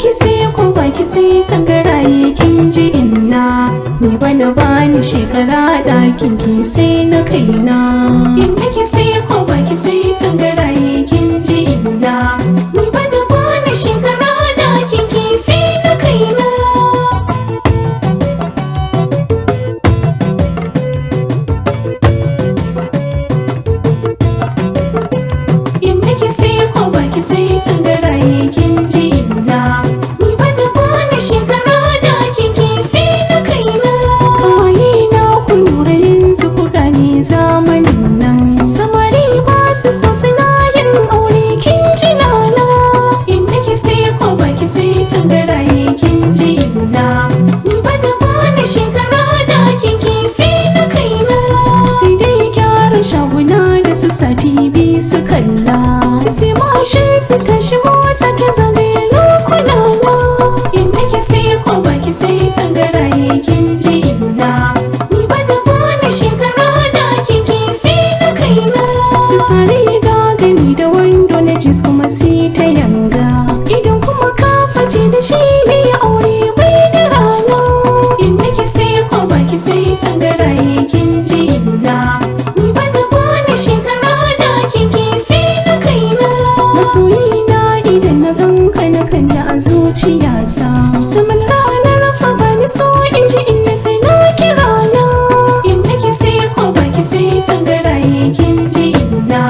ki sai ko baki sai tangaraye kin ji inna ni bana bani shekara ɗakin ki sai na kaina. Inda ki sai ko baki sai tangaraye kin ji inna ni bana bani shekara ɗakin ki sai na kaina. Inda ki sai ko baki sai tangaraye kin ji inna ni bana bani shekara ɗakin ki sai na kaina. Kawaye na ku lura yanzu ku gane zamanin nan samari ba su so suna yin aure kin ji nana. Inda ki sai ko baki sai tangaraye kin ji inna ni bana bani shekara ɗakin ki sai na kaina. Sai dai gyara shaguna da su sati biyu su kalla su sai mashin su tashi mota ta zagaye lokuna na. Inda ki sai ko baki sai tangaraye kin ji inna ni bana bani shekara ɗakin ki sai na kaina. Su sare gagami da wando na jis kuma sai ta yanga idan kuma ka face da shi ne aure bai da rana. Inda ki sai ko baki sai tangaraye kin ji inna ni bana bani shekara ɗakin ki sai na kaina. Masoyina idan na ganka na kalla a zuciyata saman ranar fa bani so in ji inna tana kirana. Inda ki sai ko baki sai tangaraye kin ji inna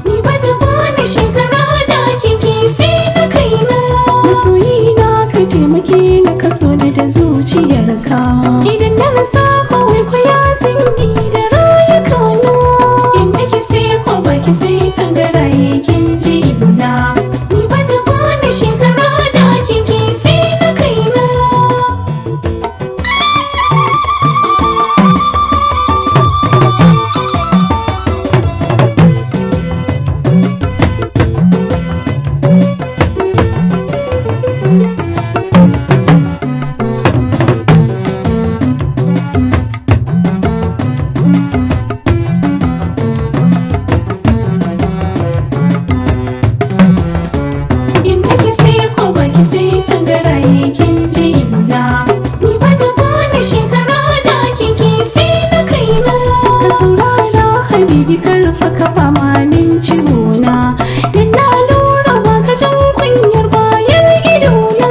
ni bana bani shekara ɗakin ki sai na kaina. Masoyina ka taimake ni ka so da zuciyarka idan na rasa kawai kwaya sun yi da rayuka na. Inda ki sai ko baki sai tangaraye kin ji inna ni bana bani shekara ɗakin ki sai na kaina. Inda ki sai ko baki sai tangaraye kin ji inna ni bana bani shekara ɗakin ki sai na kaina. Ka saurara habibi karfa ka fama min ciwona dan na lura ba ka jan kunyar bayan idona.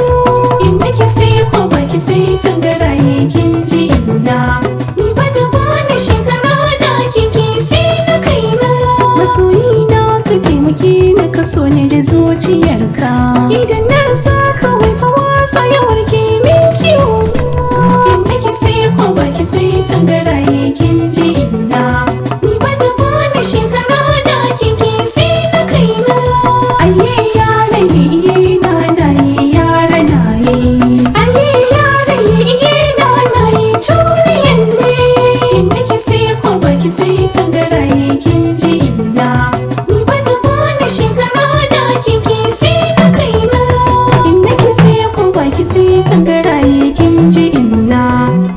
Inda ki sai ko baki sai tangaraye kin ji inna ni bana bani shekara ɗakin ki sai na kaina. Masoyina ka taimake ni ka so ni da zuciyarka idan na rasa kawai fa wasa ya warke min ciwona. Inda ki sai ko baki sai tangaraye kin ji inna ni bana bani shekara ɗakin ki sai na kaina. Aye yara iye na na ye yara na ye aye yara iye na na ye curiyan ne. Inda ki sai ko baki sai tangaraye kin ji inna ni bana bani shekara ɗakin ki sai na kaina. Inda ki sai ko baki sai tangaraye kin ji inna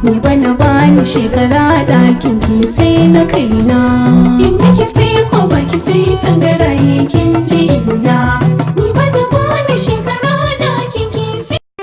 ni bana bani shekara ɗakin ki sai na kaina. Inda ki sai ko baki sai tangaraye kin ji inna ni bana